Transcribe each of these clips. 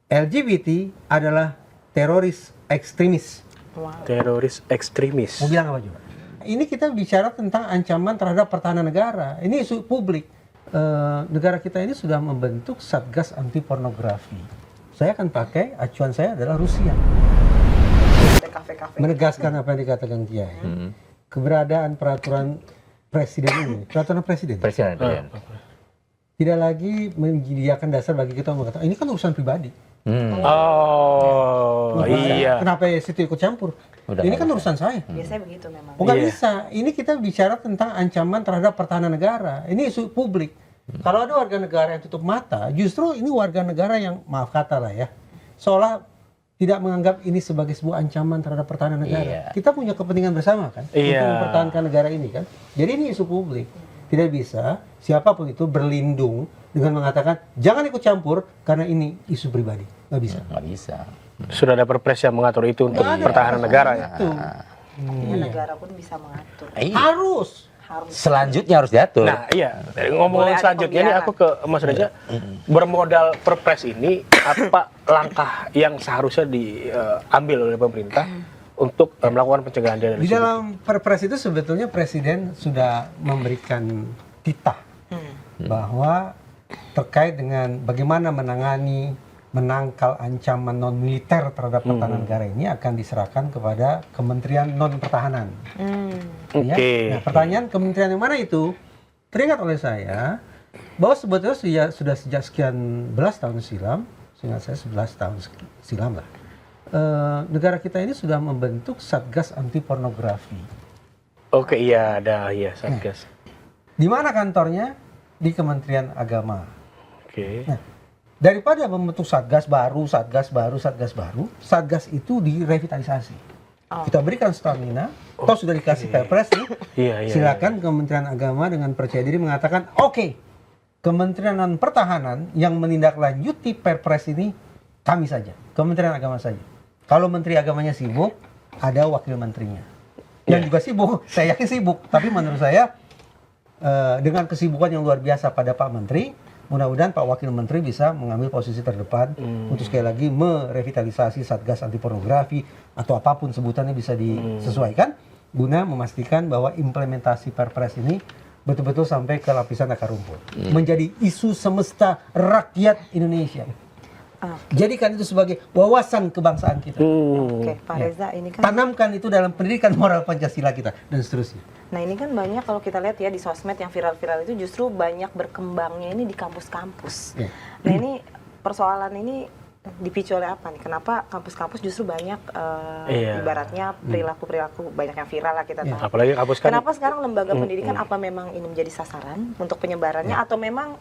LGBT adalah teroris ekstremis. Wow. Teroris ekstremis. Mau bilang apa coba? Ini kita bicara tentang ancaman terhadap pertahanan negara. Ini isu publik. Negara kita ini sudah membentuk Satgas Anti Pornografi. Saya akan pakai, acuan saya adalah Rusia. Kafe-kafe. Menegaskan apa yang dikatakan Kiai. Keberadaan peraturan presiden ini, peraturan presiden. Tidak lagi menyediakan dasar bagi kita mengatakan ini kan urusan pribadi. Oh, iya. Kenapa situ ikut campur? Ini kan urusan saya. Biasanya begitu memang. Oh, nggak Iya. bisa. Ini kita bicara tentang ancaman terhadap pertahanan negara. Ini isu publik. Kalau ada warga negara yang tutup mata, justru ini warga negara yang, maaf kata lah ya, seolah tidak menganggap ini sebagai sebuah ancaman terhadap pertahanan negara. Kita punya kepentingan bersama kan, untuk mempertahankan negara ini kan. Jadi ini isu publik. Tidak bisa siapapun itu berlindung dengan mengatakan jangan ikut campur karena ini isu pribadi. Nggak bisa. Nggak bisa. Sudah ada perpres yang mengatur itu untuk pertahanan negara ya. Itu. Artinya negara pun bisa mengatur. Harus. Selanjutnya harus diatur. Nah iya, ngomongin Boleh ada selanjutnya ini aku ke Mas Reza. Bermodal perpres ini, apa langkah yang seharusnya diambil oleh pemerintah untuk melakukan pencegahan Di deradikalisme? dalam perpres itu sebetulnya Presiden sudah memberikan titah bahwa terkait dengan bagaimana menangkal ancaman non militer terhadap pertahanan negara ini akan diserahkan kepada Kementerian Non Pertahanan. Ya. Nah, pertanyaan kementerian yang mana itu? Teringat oleh saya bahwa sebetulnya sudah sejak sekian belas tahun silam, seingat saya 11 tahun silam lah, negara kita ini sudah membentuk Satgas Anti Pornografi. Oke, iya ada ya Satgas. Di mana kantornya? Di Kementerian Agama. Oke. Nah, daripada membentuk satgas baru, satgas itu direvitalisasi. Kita berikan stamina, toh sudah dikasih perpres nih. Iya. Silakan Kementerian Agama dengan percaya diri mengatakan, oke, Kementerian Non Pertahanan yang menindaklanjuti perpres ini kami saja, Kementerian Agama saja. Kalau Menteri Agamanya sibuk, ada wakil menterinya. Yang juga sibuk, saya yakin sibuk. Tapi menurut saya, dengan kesibukan yang luar biasa pada Pak Menteri, mudah-mudahan Pak Wakil Menteri bisa mengambil posisi terdepan untuk sekali lagi merevitalisasi Satgas Anti Pornografi atau apapun sebutannya bisa disesuaikan guna memastikan bahwa implementasi perpres ini betul-betul sampai ke lapisan akar rumput. Menjadi isu semesta rakyat Indonesia. Jadikan itu sebagai wawasan kebangsaan kita. Oke, Pak Reza, ini kan Tanamkan itu dalam pendidikan moral Pancasila kita dan seterusnya. Nah ini kan banyak kalau kita lihat ya di sosmed yang viral-viral itu justru banyak berkembangnya ini di kampus-kampus. Nah ini persoalan ini dipicu oleh apa nih? Kenapa kampus-kampus justru banyak ibaratnya perilaku-perilaku banyak yang viral lah kita tahu. Apalagi kampus kan. Kenapa sekarang lembaga pendidikan apa memang ini menjadi sasaran untuk penyebarannya atau memang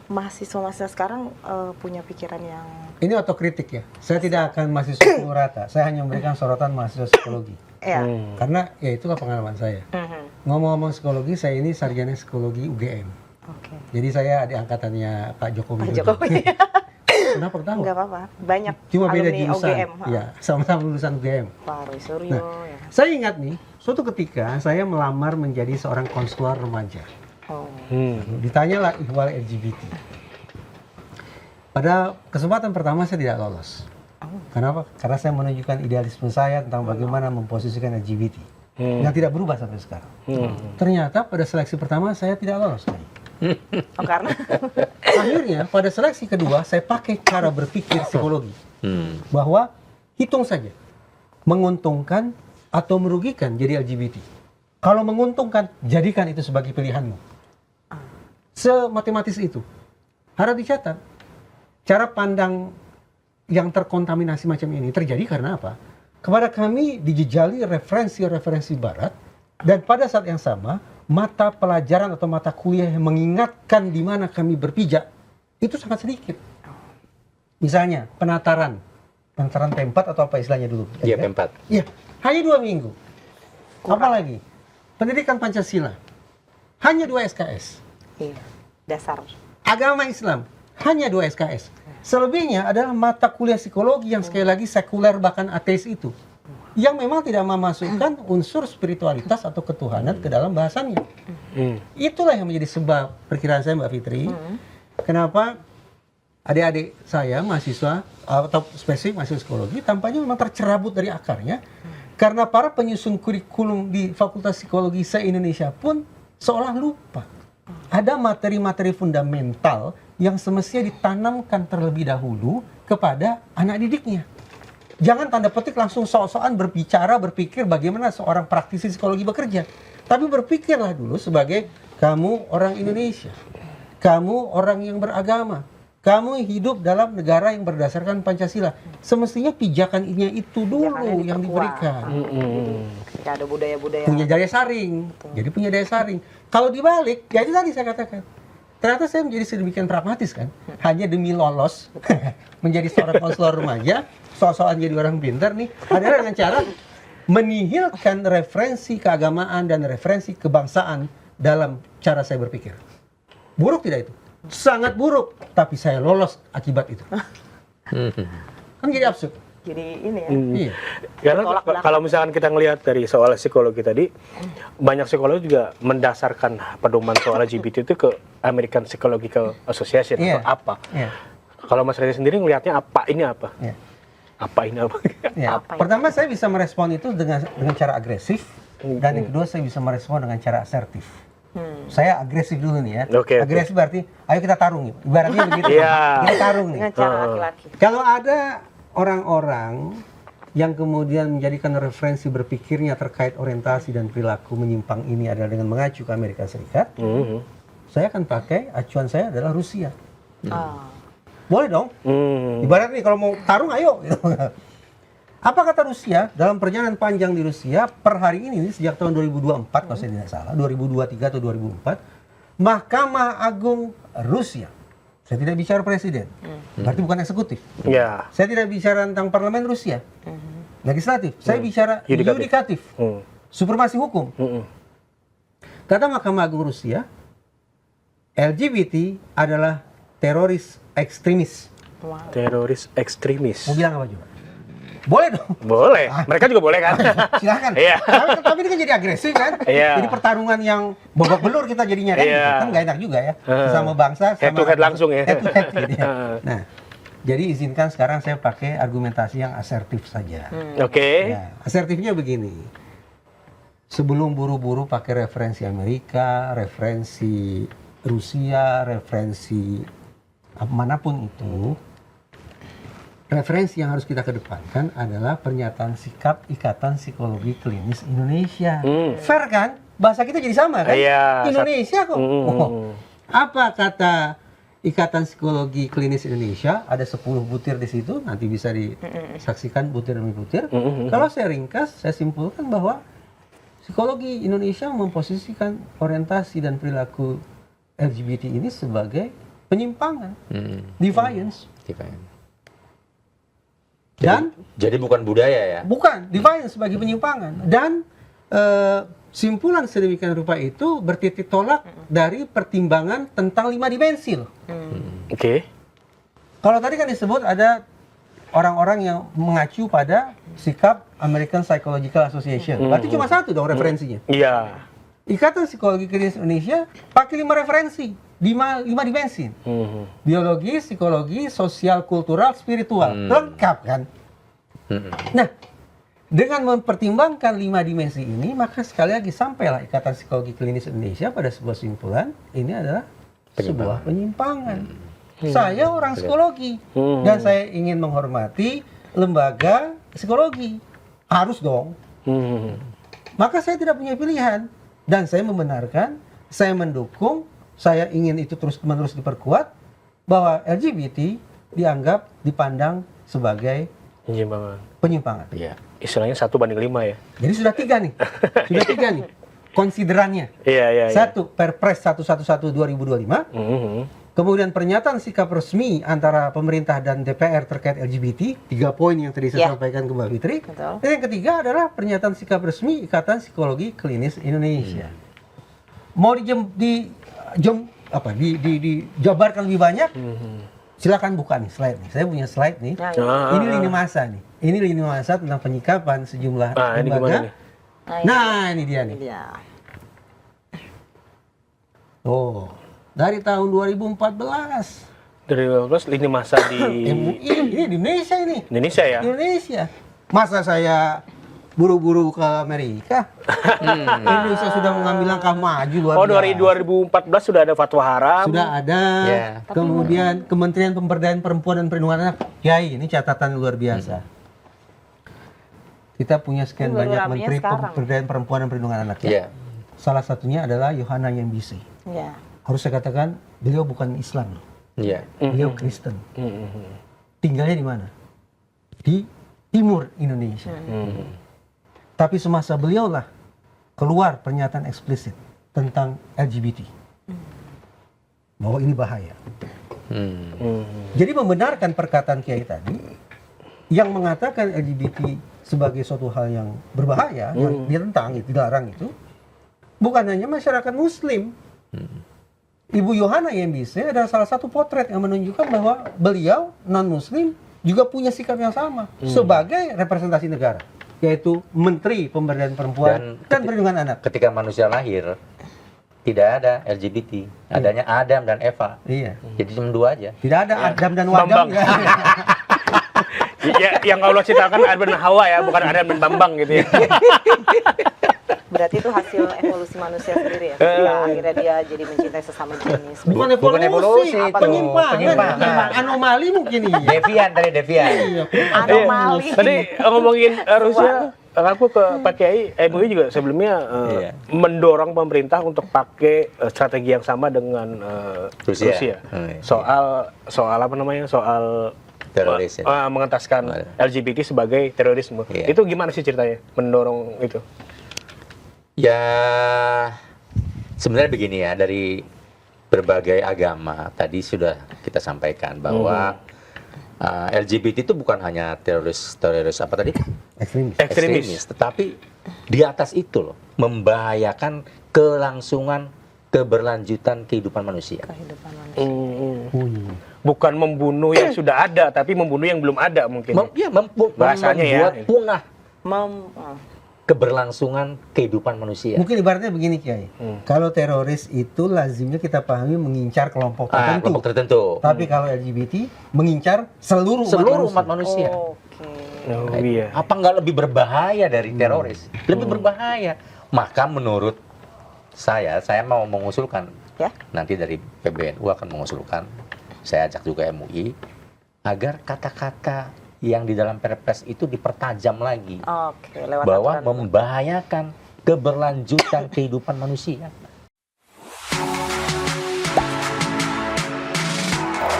mahasiswa-mahasiswa sekarang punya pikiran yang ini otokritik ya. Saya tidak akan mahasiswa pukul rata. Saya hanya memberikan sorotan mahasiswa psikologi. Karena ya itulah pengalaman saya. Ngomong-ngomong psikologi, saya ini sarjana psikologi UGM. Jadi saya adik angkatannya Pak Jokowi. Kenapa ketawa? Enggak apa-apa. Banyak cuma beda alumni jurusan. UGM. Ya, sama-sama lulusan UGM. Pak Roy Suryo. Nah, saya ingat nih, suatu ketika saya melamar menjadi seorang konselor remaja. Ditanyalah ihwal LGBT. Pada kesempatan pertama saya tidak lolos. Kenapa? Karena saya menunjukkan idealisme saya tentang bagaimana memposisikan LGBT. Yang tidak berubah sampai sekarang. Ternyata pada seleksi pertama saya tidak lolos. Karena akhirnya pada seleksi kedua saya pakai cara berpikir psikologi. Bahwa hitung saja. Menguntungkan atau merugikan jadi LGBT. Kalau menguntungkan, jadikan itu sebagai pilihanmu. Sematematis itu. Harap dicatat. Cara pandang yang terkontaminasi macam ini terjadi karena apa? Kepada kami dijejali referensi-referensi barat dan pada saat yang sama mata pelajaran atau mata kuliah yang mengingatkan di mana kami berpijak itu sangat sedikit. Misalnya penataran P4 atau apa istilahnya dulu? Iya, P4. Iya, hanya 2 minggu. Apalagi pendidikan Pancasila hanya 2 SKS. iya, dasar. Agama Islam hanya 2 SKS. Selebihnya adalah mata kuliah psikologi yang sekali lagi sekuler bahkan ateis itu. Yang memang tidak memasukkan unsur spiritualitas atau ketuhanan ke dalam bahasannya. Itulah yang menjadi sebab perkiraan saya Mbak Fitri. Kenapa adik-adik saya mahasiswa atau spesifik mahasiswa psikologi tampaknya memang tercerabut dari akarnya karena para penyusun kurikulum di Fakultas Psikologi se-Indonesia pun seolah lupa ada materi-materi fundamental yang semestinya ditanamkan terlebih dahulu kepada anak didiknya. Jangan tanda petik langsung sok-sokan berbicara, berpikir bagaimana seorang praktisi psikologi bekerja. Tapi berpikirlah dulu sebagai kamu orang Indonesia. Kamu orang yang beragama. Kamu hidup dalam negara yang berdasarkan Pancasila. Semestinya pijakannya itu dulu Pijakannya yang diperkuat. diberikan. Tidak ada budaya-budaya. Punya daya saring. Jadi punya daya saring. Kalau dibalik, ya itu tadi saya katakan. Ternyata saya menjadi sedemikian pragmatis kan. Hanya demi lolos menjadi seorang konselor remaja, sok-sokan jadi orang pintar nih, adalah dengan cara menihilkan referensi keagamaan dan referensi kebangsaan dalam cara saya berpikir. Buruk tidak itu? Sangat buruk, tapi saya lolos akibat itu. Kan jadi absurd. Jadi ini ya. Iya. Karena Tolak belakang. kalau misalkan kita ngelihat dari soal psikologi tadi, banyak psikolog juga mendasarkan pedoman soal LGBT itu ke American Psychological Association Iya. atau apa. Iya. Kalau Mas Reza sendiri ngelihatnya apa ini apa? Iya. Apa ini apa? Ya. Apa itu? Pertama saya bisa merespon itu dengan cara agresif, dan yang kedua saya bisa merespon dengan cara asertif. Saya agresif dulu nih ya. Oke, Agresif berarti ayo kita tarung yuk. Ibaratnya begitu. Iya. Kita tarung nih. Dengan cara laki-laki. Kalau ada orang-orang yang kemudian menjadikan referensi berpikirnya terkait orientasi dan perilaku menyimpang ini adalah dengan mengacu ke Amerika Serikat, Mhm. saya akan pakai acuan saya adalah Rusia. Ah. Boleh dong. Ibarat nih kalau mau tarung ayo. Apa kata Rusia dalam perjalanan panjang di Rusia per hari ini sejak tahun 2024 kalau saya tidak salah, 2023 atau 2004, Mahkamah Agung Rusia. Saya tidak bicara presiden. Berarti bukan eksekutif. Ya. Saya tidak bicara tentang parlemen Rusia. Legislatif. Saya bicara Yudikatif. yudikatif. Supremasi hukum. Kata Mahkamah Agung Rusia, LGBT adalah teroris ekstremis. Wow. Teroris ekstremis. Mau bilang apa juga? Boleh dong. Boleh. Mereka juga boleh kan? Silakan. Iya. Tapi ini kan jadi agresif kan? Iya. Jadi pertarungan yang babak belur kita jadinya kan? Iya. Kan nggak enak juga ya. Sesama bangsa. Head to head langsung ya. Head to head gitu ya. Nah, jadi izinkan sekarang saya pakai argumentasi yang asertif saja. Oke. Ya, asertifnya begini. Sebelum buru-buru pakai referensi Amerika, referensi Rusia, referensi manapun itu, referensi yang harus kita kedepankan adalah pernyataan sikap Ikatan Psikologi Klinis Indonesia. Fair kan? Bahasa kita jadi sama kan? Iya. Indonesia kok. Oh. Apa kata Ikatan Psikologi Klinis Indonesia? Ada 10 butir di situ, nanti bisa disaksikan butir demi butir. Kalau saya ringkas, saya simpulkan bahwa psikologi Indonesia memposisikan orientasi dan perilaku LGBT ini sebagai penyimpangan, defiance. Dan Jadi bukan budaya ya? bukan defiance sebagai penyimpangan. Dan simpulan sedemikian rupa itu bertitik tolak dari pertimbangan tentang 5 dimensi loh. Oke. Kalau tadi kan disebut ada orang-orang yang mengacu pada sikap American Psychological Association. Berarti cuma satu dong referensinya. Iya. Ikatan Psikologi Klinis Indonesia pakai 5 referensi, 5 dimensi. Biologi, psikologi, sosial, kultural, spiritual. Lengkap kan? Nah, dengan mempertimbangkan 5 dimensi ini, maka sekali lagi sampailah Ikatan Psikologi Klinis Indonesia pada sebuah simpulan, ini adalah sebuah penyimpangan. Saya orang psikologi, dan saya ingin menghormati lembaga psikologi. Harus dong. Maka saya tidak punya pilihan. Dan saya membenarkan, saya mendukung, saya ingin itu terus-menerus diperkuat, bahwa LGBT dianggap, dipandang sebagai penyimpangan. Iya. Istilahnya 1:5 ya. Jadi sudah 3 nih. Sudah 3 nih. Konsiderannya. Iya. Satu, Perpres 111/2025. Kemudian pernyataan sikap resmi antara pemerintah dan DPR terkait LGBT, 3 poin yang tadi saya Ya. sampaikan ke Mbak Fitri. Betul. Dan yang ketiga adalah pernyataan sikap resmi Ikatan Psikologi Klinis Indonesia. Mau dijabarkan lebih banyak, silakan buka nih slide nih. Saya punya slide nih. Nah, ini. Ini lini masa nih. Ini lini masa tentang penyikapan sejumlah Ini gimana nih? lembaga. Nah, ini dia nih. Iya. Oh, dari tahun 2014 2015 lini masa di MUI ini di Indonesia ini. Indonesia ya. Di Indonesia. Masa saya buru-buru ke Amerika? Indonesia sudah mengambil langkah maju luar Oh, biasa. 2014 sudah ada fatwa haram. Sudah ada. Ya. Kemudian Kementerian Pemberdayaan Perempuan dan Perlindungan Anak. Yai, ini catatan luar biasa. Kita punya sekian Baru banyak ramenya Menteri sekarang. Pemberdayaan Perempuan dan Perlindungan Anak. Iya. Salah satunya adalah Yohana Yembisi. Ya. Harus saya katakan, beliau bukan Islam. Iya. Beliau Kristen. Tinggalnya di mana? Di timur Indonesia. Tapi semasa beliau lah keluar pernyataan eksplisit tentang LGBT. Bahwa ini bahaya. Jadi membenarkan perkataan Kiai tadi yang mengatakan LGBT sebagai suatu hal yang berbahaya, yang ditentang, dilarang itu, bukan hanya masyarakat Muslim. Ibu Yohana Yembisi adalah salah satu potret yang menunjukkan bahwa beliau non-Muslim juga punya sikap yang sama sebagai representasi negara, yaitu Menteri Pemberdayaan Perempuan dan Perlindungan Anak. Ketika manusia lahir tidak ada LGBT, adanya Adam dan Eva. Iya. Jadi cuma dua aja. Tidak ada Adam dan Bambang. Wadam. Ya. Ya, yang Allah ciptakan Adam dan Hawa ya, bukan Adam dan Bambang gitu ya. Berarti itu hasil evolusi manusia sendiri ya. Ketika akhirnya dia jadi mencintai sesama jenis. Bukan Bukan evolusi, evolusi itu. penyimpangan. Penyimpangan. Anomali mungkin ini. Devian tadi Devian. Iya. Anomali. Tadi ngomongin Rusia, aku ke Pak Kiai, MUI juga sebelumnya Iya. mendorong pemerintah untuk pakai strategi yang sama dengan Rusia. Rusia. Oh, iya. Soal apa namanya? Soal Teroris. mengentaskan LGBT sebagai terorisme. Iya. Itu gimana sih ceritanya mendorong itu? Ya, sebenarnya begini ya, dari berbagai agama tadi sudah kita sampaikan bahwa LGBT itu bukan hanya teroris apa tadi? Ekstremis. Tetapi di atas itu loh, membahayakan kelangsungan keberlanjutan kehidupan manusia. Kehidupan manusia. Bukan membunuh yang sudah ada, tapi membunuh yang belum ada mungkin. Bahasanya ya. Membuat punah Oh. keberlangsungan kehidupan manusia. Mungkin ibaratnya begini Kiai. Kalau teroris itu lazimnya kita pahami mengincar kelompok tertentu. Kelompok tertentu. Tapi kalau LGBT mengincar seluruh Umat manusia. Oke. Oh, iya. Apa nggak lebih berbahaya dari teroris? Lebih berbahaya. Maka menurut saya mau mengusulkan, Ya. nanti dari PBNU akan mengusulkan, saya ajak juga MUI, agar kata-kata yang di dalam Perpres itu dipertajam lagi. Oke, lewat Bahwa aturan. membahayakan keberlanjutan kehidupan manusia.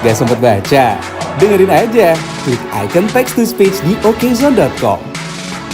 Gak sempet baca? Dengerin aja, klik icon text to speech di okezone.com.